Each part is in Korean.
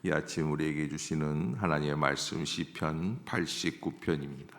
이 아침 우리에게 주시는 하나님의 말씀 시편 89편입니다.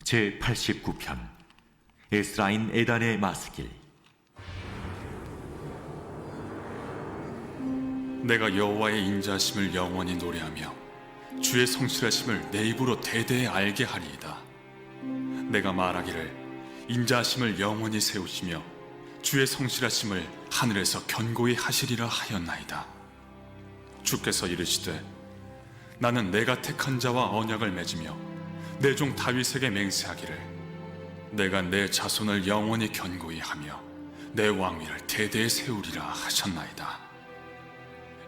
제 89편 에스라인 에단의 마스길. 내가 여호와의 인자하심을 영원히 노래하며 주의 성실하심을 내 입으로 대대에 알게 하리이다. 내가 말하기를 인자하심을 영원히 세우시며 주의 성실하심을 하늘에서 견고히 하시리라 하였나이다. 주께서 이르시되 나는 내가 택한 자와 언약을 맺으며 내 종 다윗에게 맹세하기를 내가 내 자손을 영원히 견고히 하며 내 왕위를 대대에 세우리라 하셨나이다.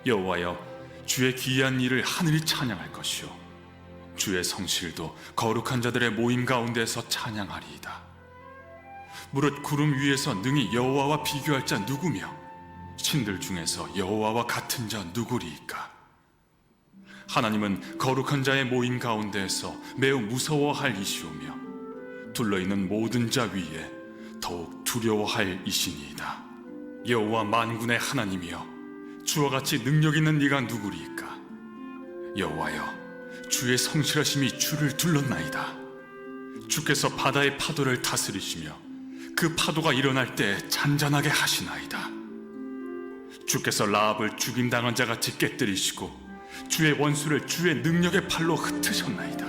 여호와여, 주의 기이한 일을 하늘이 찬양할 것이요 주의 성실도 거룩한 자들의 모임 가운데서 찬양하리이다. 무릇 구름 위에서 능히 여호와와 비교할 자 누구며 신들 중에서 여호와와 같은 자 누구리이까? 하나님은 거룩한 자의 모임 가운데에서 매우 무서워할 이시오며 둘러있는 모든 자 위에 더욱 두려워할 이시니이다. 여호와 만군의 하나님이여, 주와 같이 능력 있는 네가 누구리이까? 여호와여, 주의 성실하심이 주를 둘렀나이다. 주께서 바다의 파도를 다스리시며 그 파도가 일어날 때 잔잔하게 하시나이다. 주께서 라합을 죽임당한 자같이 깨뜨리시고 주의 원수를 주의 능력의 팔로 흩으셨나이다.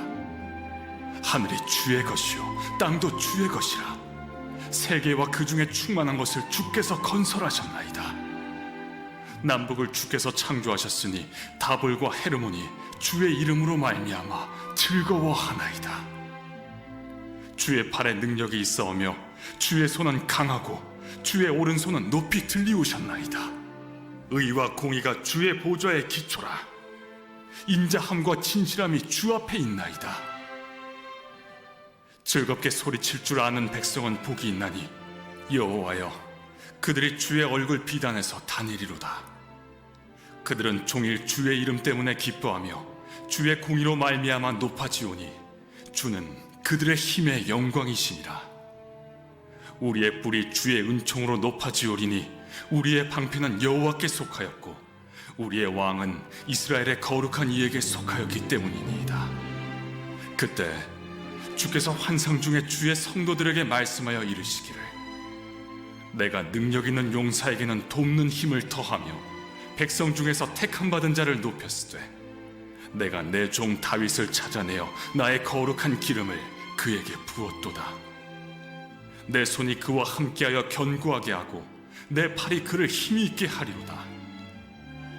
하늘이 주의 것이요 땅도 주의 것이라. 세계와 그 중에 충만한 것을 주께서 건설하셨나이다. 남북을 주께서 창조하셨으니 다볼과 헤르몬이 주의 이름으로 말미암아 즐거워하나이다. 주의 팔에 능력이 있어오며 주의 손은 강하고 주의 오른손은 높이 들리우셨나이다. 의와 공의가 주의 보좌의 기초라. 인자함과 진실함이 주 앞에 있나이다. 즐겁게 소리칠 줄 아는 백성은 복이 있나니 여호와여, 그들이 주의 얼굴 비단에서 다니리로다. 그들은 종일 주의 이름 때문에 기뻐하며 주의 공의로 말미암아 높아지오니 주는 그들의 힘의 영광이시니라. 우리의 뿔이 주의 은총으로 높아지오리니 우리의 방패는 여호와께 속하였고 우리의 왕은 이스라엘의 거룩한 이에게 속하였기 때문이니이다. 그때 주께서 환상 중에 주의 성도들에게 말씀하여 이르시기를 내가 능력 있는 용사에게는 돕는 힘을 더하며 백성 중에서 택함 받은 자를 높였으되 내가 내 종 다윗을 찾아내어 나의 거룩한 기름을 그에게 부었도다. 내 손이 그와 함께하여 견고하게 하고 내 팔이 그를 힘이 있게 하리로다.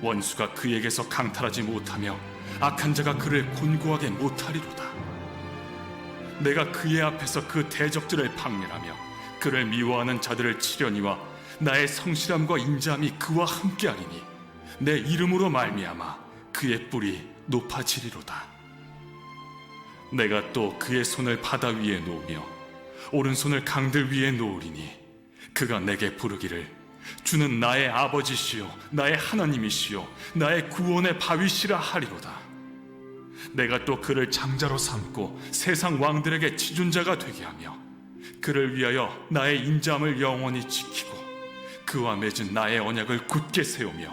원수가 그에게서 강탈하지 못하며 악한 자가 그를 곤고하게 못하리로다. 내가 그의 앞에서 그 대적들을 박멸하며 그를 미워하는 자들을 치려니와 나의 성실함과 인자함이 그와 함께하리니 내 이름으로 말미암아 그의 뿔이 높아지리로다. 내가 또 그의 손을 바다 위에 놓으며 오른손을 강들 위에 놓으리니 그가 내게 부르기를 주는 나의 아버지시요 나의 하나님이시요 나의 구원의 바위시라 하리로다. 내가 또 그를 장자로 삼고 세상 왕들에게 지존자가 되게 하며 그를 위하여 나의 인자함을 영원히 지키고 그와 맺은 나의 언약을 굳게 세우며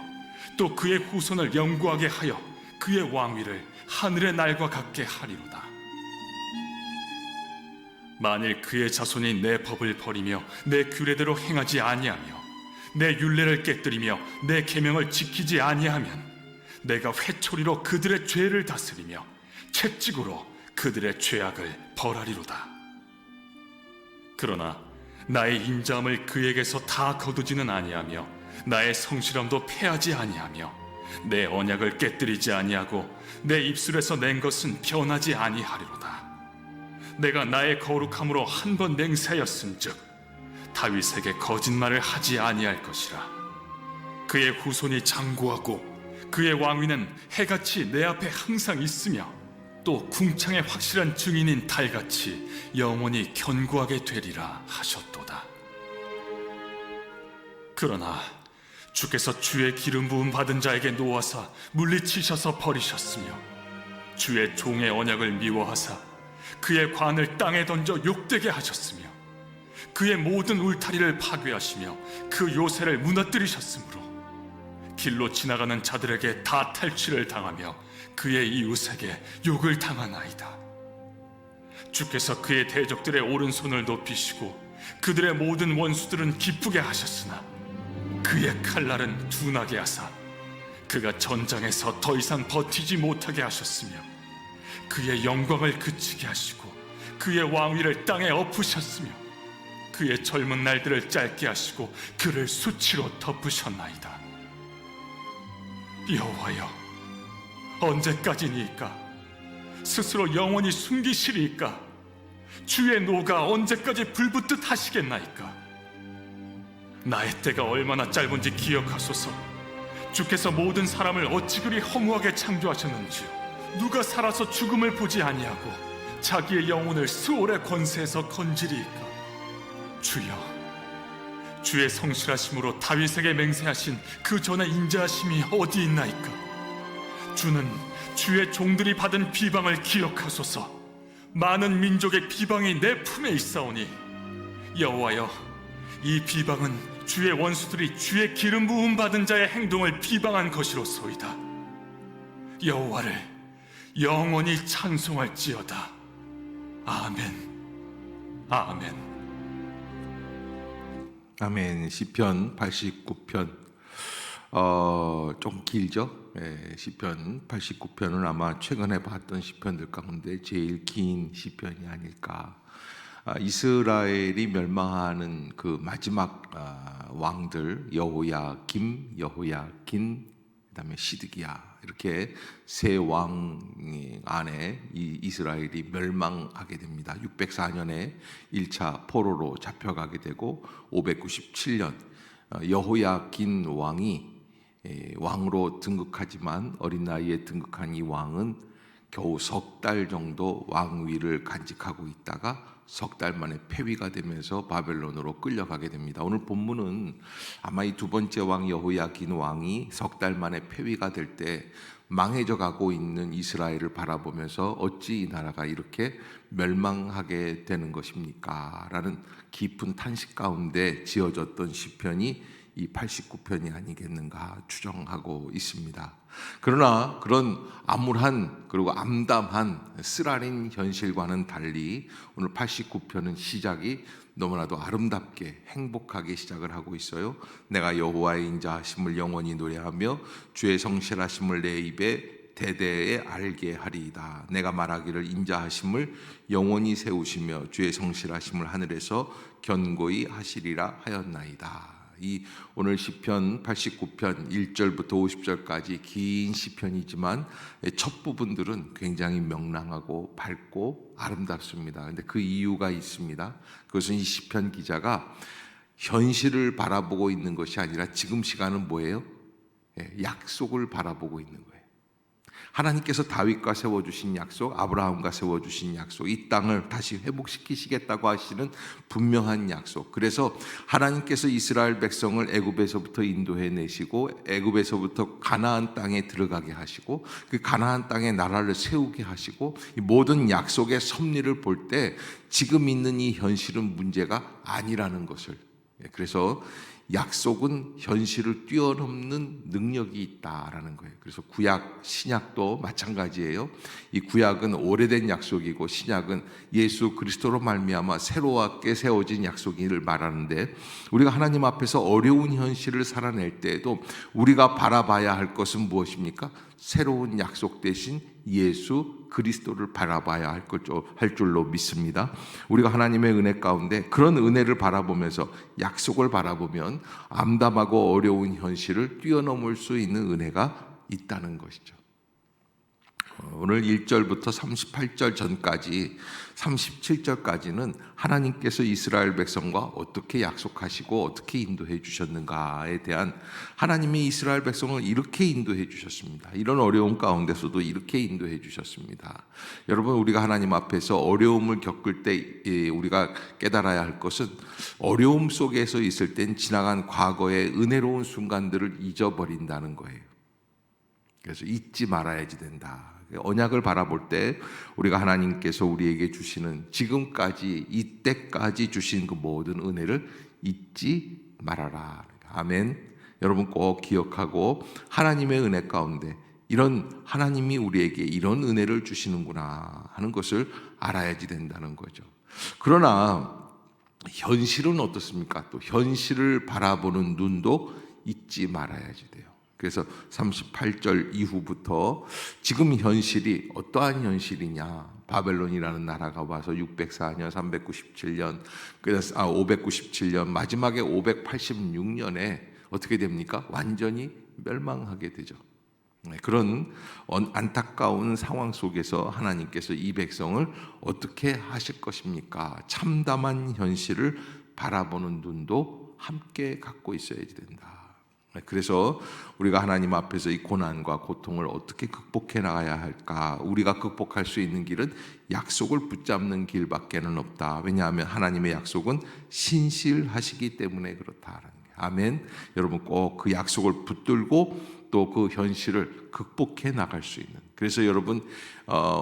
또 그의 후손을 영구하게 하여 그의 왕위를 하늘의 날과 같게 하리로다. 만일 그의 자손이 내 법을 버리며 내 규례대로 행하지 아니하며 내 율례를 깨뜨리며 내 계명을 지키지 아니하면 내가 회초리로 그들의 죄를 다스리며 채찍으로 그들의 죄악을 벌하리로다. 그러나 나의 인자함을 그에게서 다 거두지는 아니하며 나의 성실함도 패하지 아니하며 내 언약을 깨뜨리지 아니하고 내 입술에서 낸 것은 변하지 아니하리로다. 내가 나의 거룩함으로 한 번 맹세하였은즉 다윗에게 거짓말을 하지 아니할 것이라. 그의 후손이 장구하고 그의 왕위는 해같이 내 앞에 항상 있으며 또 궁창의 확실한 증인인 달같이 영원히 견고하게 되리라 하셨도다. 그러나 주께서 주의 기름 부음 받은 자에게 놓아사 물리치셔서 버리셨으며 주의 종의 언약을 미워하사 그의 관을 땅에 던져 욕되게 하셨으며 그의 모든 울타리를 파괴하시며 그 요새를 무너뜨리셨으므로 길로 지나가는 자들에게 다 탈취를 당하며 그의 이웃에게 욕을 당하나이다. 주께서 그의 대적들의 오른손을 높이시고 그들의 모든 원수들은 기쁘게 하셨으나 그의 칼날은 둔하게 하사 그가 전장에서 더 이상 버티지 못하게 하셨으며 그의 영광을 그치게 하시고 그의 왕위를 땅에 엎으셨으며 그의 젊은 날들을 짧게 하시고 그를 수치로 덮으셨나이다. 여호와여, 언제까지니까? 스스로 영원히 숨기시리이까? 주의 노가 언제까지 불붙듯 하시겠나이까? 나의 때가 얼마나 짧은지 기억하소서. 주께서 모든 사람을 어찌 그리 허무하게 창조하셨는지요. 누가 살아서 죽음을 보지 아니하고 자기의 영혼을 스올의 권세에서 건지리이까? 주여, 주의 성실하심으로 다윗에게 맹세하신 그 전에 인자하심이 어디 있나이까? 주는 주의 종들이 받은 비방을 기억하소서. 많은 민족의 비방이 내 품에 있사오니 여호와여, 이 비방은 주의 원수들이 주의 기름 부음 받은 자의 행동을 비방한 것이로소이다. 여호와를 영원히 찬송할지어다. 아멘. 아멘. 아멘. 시편 89편 좀 길죠? 시편 89편은 아마 최근에 봤던 시편들 가운데 제일 긴 시편이 아닐까. 이스라엘이 멸망하는 그 마지막 왕들 여호야김, 여호야긴, 그다음에 시드기야, 이렇게 세 왕 안에 이 이스라엘이 멸망하게 됩니다. 604년에 1차 포로로 잡혀가게 되고 597년 여호야긴 왕이 왕으로 등극하지만 어린 나이에 등극한 이 왕은 겨우 석 달 정도 왕위를 간직하고 있다가 석 달 만에 폐위가 되면서 바벨론으로 끌려가게 됩니다. 오늘 본문은 아마 이 두 번째 왕 여호야긴 왕이 석 달 만에 폐위가 될 때 망해져 가고 있는 이스라엘을 바라보면서 어찌 이 나라가 이렇게 멸망하게 되는 것입니까? 라는 깊은 탄식 가운데 지어졌던 시편이 이 89편이 아니겠는가 추정하고 있습니다. 그러나 그런 암울한 그리고 암담한 쓰라린 현실과는 달리 오늘 89편은 시작이 너무나도 아름답게 행복하게 시작을 하고 있어요. 내가 여호와의 인자하심을 영원히 노래하며 주의 성실하심을 내 입에 대대에 알게 하리이다. 내가 말하기를 인자하심을 영원히 세우시며 주의 성실하심을 하늘에서 견고히 하시리라 하였나이다. 이 오늘 시편 89편 1절부터 50절까지 긴 시편이지만 첫 부분들은 굉장히 명랑하고 밝고 아름답습니다. 근데 그 이유가 있습니다. 그것은 이 시편 기자가 현실을 바라보고 있는 것이 아니라 지금 시간은 뭐예요? 약속을 바라보고 있는 거예요. 하나님께서 다윗과 세워주신 약속, 아브라함과 세워주신 약속, 이 땅을 다시 회복시키시겠다고 하시는 분명한 약속. 그래서 하나님께서 이스라엘 백성을 애굽에서부터 인도해내시고 애굽에서부터 가나안 땅에 들어가게 하시고 그 가나안 땅에 나라를 세우게 하시고 이 모든 약속의 섭리를 볼 때 지금 있는 이 현실은 문제가 아니라는 것을, 그래서 약속은 현실을 뛰어넘는 능력이 있다라는 거예요. 그래서 구약, 신약도 마찬가지예요. 이 구약은 오래된 약속이고 신약은 예수 그리스도로 말미암아 새롭게 세워진 약속을 말하는데, 우리가 하나님 앞에서 어려운 현실을 살아낼 때에도 우리가 바라봐야 할 것은 무엇입니까? 새로운 약속 대신 예수 그리스도를 바라봐야 할 줄로 믿습니다. 우리가 하나님의 은혜 가운데 그런 은혜를 바라보면서 약속을 바라보면 암담하고 어려운 현실을 뛰어넘을 수 있는 은혜가 있다는 것이죠. 오늘 1절부터 38절 전까지 37절까지는 하나님께서 이스라엘 백성과 어떻게 약속하시고 어떻게 인도해 주셨는가에 대한, 하나님이 이스라엘 백성을 이렇게 인도해 주셨습니다. 이런 어려움 가운데서도 이렇게 인도해 주셨습니다. 여러분, 우리가 하나님 앞에서 어려움을 겪을 때 우리가 깨달아야 할 것은 어려움 속에서 있을 땐 지나간 과거의 은혜로운 순간들을 잊어버린다는 거예요. 그래서 잊지 말아야지 된다. 언약을 바라볼 때 우리가 하나님께서 우리에게 주시는 지금까지 이때까지 주신 그 모든 은혜를 잊지 말아라. 아멘. 여러분 꼭 기억하고 하나님의 은혜 가운데 이런 하나님이 우리에게 이런 은혜를 주시는구나 하는 것을 알아야지 된다는 거죠. 그러나 현실은 어떻습니까? 또 현실을 바라보는 눈도 잊지 말아야지 돼요. 그래서 38절 이후부터 지금 현실이 어떠한 현실이냐, 바벨론이라는 나라가 와서 604년, 397년, 597년, 마지막에 586년에 어떻게 됩니까? 완전히 멸망하게 되죠. 그런 안타까운 상황 속에서 하나님께서 이 백성을 어떻게 하실 것입니까? 참담한 현실을 바라보는 눈도 함께 갖고 있어야지 된다. 그래서 우리가 하나님 앞에서 이 고난과 고통을 어떻게 극복해 나가야 할까? 우리가 극복할 수 있는 길은 약속을 붙잡는 길밖에는 없다. 왜냐하면 하나님의 약속은 신실하시기 때문에 그렇다라는 거예요. 아멘. 여러분 꼭 그 약속을 붙들고 또 그 현실을 극복해 나갈 수 있는. 그래서 여러분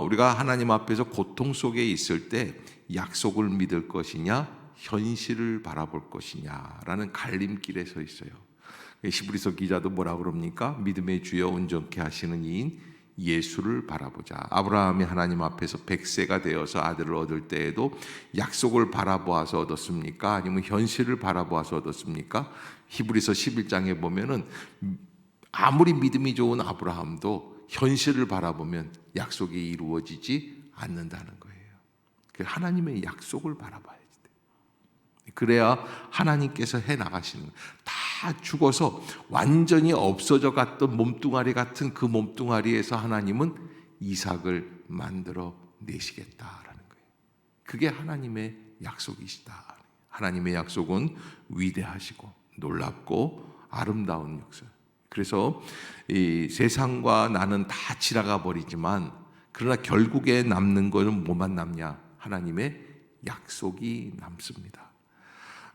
우리가 하나님 앞에서 고통 속에 있을 때 약속을 믿을 것이냐, 현실을 바라볼 것이냐라는 갈림길에 서 있어요. 히브리서 기자도 뭐라 그럽니까? 믿음의 주여 온전케 하시는 이인 예수를 바라보자. 아브라함이 하나님 앞에서 100세가 되어서 아들을 얻을 때에도 약속을 바라보아서 얻었습니까? 아니면 현실을 바라보아서 얻었습니까? 히브리서 11장에 보면은 아무리 믿음이 좋은 아브라함도 현실을 바라보면 약속이 이루어지지 않는다는 거예요. 하나님의 약속을 바라봐야지. 그래야 하나님께서 해 나가시는 거예요. 다 죽어서 완전히 없어져 갔던 몸뚱아리 같은 그 몸뚱아리에서 하나님은 이삭을 만들어 내시겠다라는 거예요. 그게 하나님의 약속이시다. 하나님의 약속은 위대하시고 놀랍고 아름다운 역사. 그래서 이 세상과 나는 다 지나가 버리지만 그러나 결국에 남는 것은 뭐만 남냐? 하나님의 약속이 남습니다.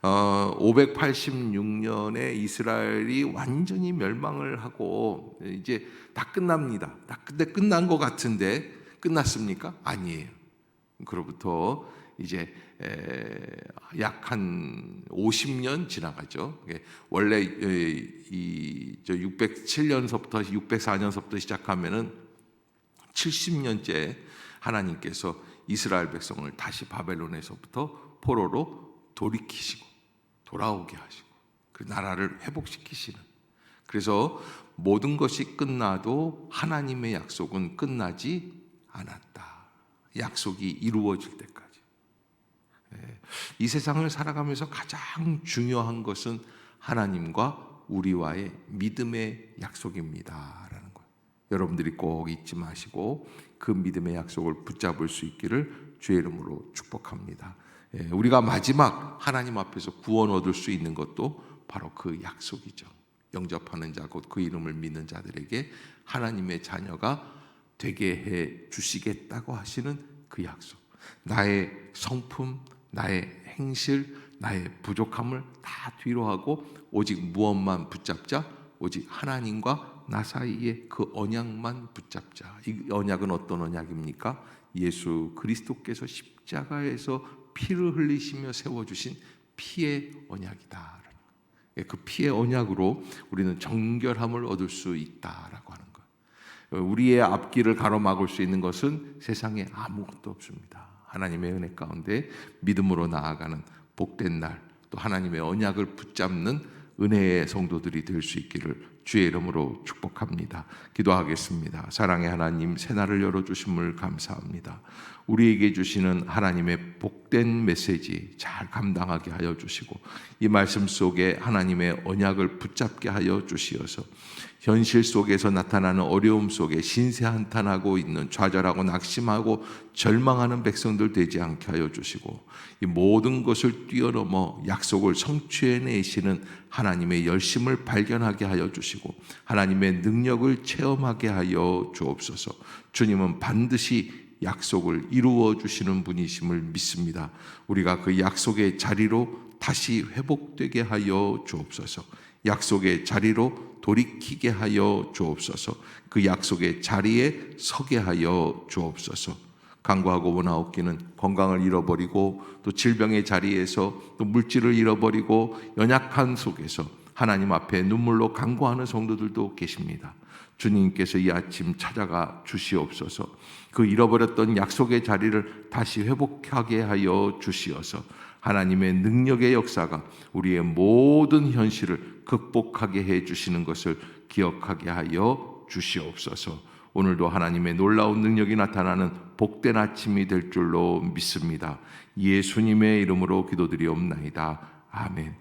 586년에 이스라엘이 완전히 멸망을 하고 이제 다 끝납니다. 근데 끝난 것 같은데 끝났습니까? 아니에요. 그로부터 이제 약 한 50년 지나가죠. 원래 이 607년서부터 604년서부터 시작하면은 70년째 하나님께서 이스라엘 백성을 다시 바벨론에서부터 포로로 돌이키시고 돌아오게 하시고 그 나라를 회복시키시는. 그래서 모든 것이 끝나도 하나님의 약속은 끝나지 않았다. 약속이 이루어질 때까지. 이 세상을 살아가면서 가장 중요한 것은 하나님과 우리와의 믿음의 약속입니다라는 거예요. 여러분들이 꼭 잊지 마시고 그 믿음의 약속을 붙잡을 수 있기를 주의 이름으로 축복합니다. 우리가 마지막 하나님 앞에서 구원 얻을 수 있는 것도 바로 그 약속이죠. 영접하는 자 곧 그 이름을 믿는 자들에게 하나님의 자녀가 되게 해 주시겠다고 하시는 그 약속. 나의 성품, 나의 행실, 나의 부족함을 다 뒤로 하고 오직 무엇만 붙잡자? 오직 하나님과 나 사이에 그 언약만 붙잡자. 이 언약은 어떤 언약입니까? 예수 그리스도께서 십자가에서 피를 흘리시며 세워주신 피의 언약이다. 그 피의 언약으로 우리는 정결함을 얻을 수 있다라고 하는 거예요. 우리의 앞길을 가로막을 수 있는 것은 세상에 아무것도 없습니다. 하나님의 은혜 가운데 믿음으로 나아가는 복된 날, 또 하나님의 언약을 붙잡는 은혜의 성도들이 될 수 있기를 주의 이름으로 축복합니다. 기도하겠습니다. 사랑의 하나님, 새날을 열어주심을 감사합니다. 우리에게 주시는 하나님의 복된 메시지 잘 감당하게 하여 주시고 이 말씀 속에 하나님의 언약을 붙잡게 하여 주시어서 현실 속에서 나타나는 어려움 속에 신세한탄하고 있는 좌절하고 낙심하고 절망하는 백성들 되지 않게 하여 주시고 이 모든 것을 뛰어넘어 약속을 성취해내시는 하나님의 열심을 발견하게 하여 주시고 하나님의 능력을 체험하게 하여 주옵소서. 주님은 반드시 약속을 이루어 주시는 분이심을 믿습니다. 우리가 그 약속의 자리로 다시 회복되게 하여 주옵소서. 약속의 자리로 돌이키게 하여 주옵소서. 그 약속의 자리에 서게 하여 주옵소서. 간구하고 원하옵기는 건강을 잃어버리고 또 질병의 자리에서 또 물질을 잃어버리고 연약한 속에서 하나님 앞에 눈물로 간구하는 성도들도 계십니다. 주님께서 이 아침 찾아가 주시옵소서. 그 잃어버렸던 약속의 자리를 다시 회복하게 하여 주시어서 하나님의 능력의 역사가 우리의 모든 현실을 극복하게 해 주시는 것을 기억하게 하여 주시옵소서. 오늘도 하나님의 놀라운 능력이 나타나는 복된 아침이 될 줄로 믿습니다. 예수님의 이름으로 기도드리옵나이다. 아멘.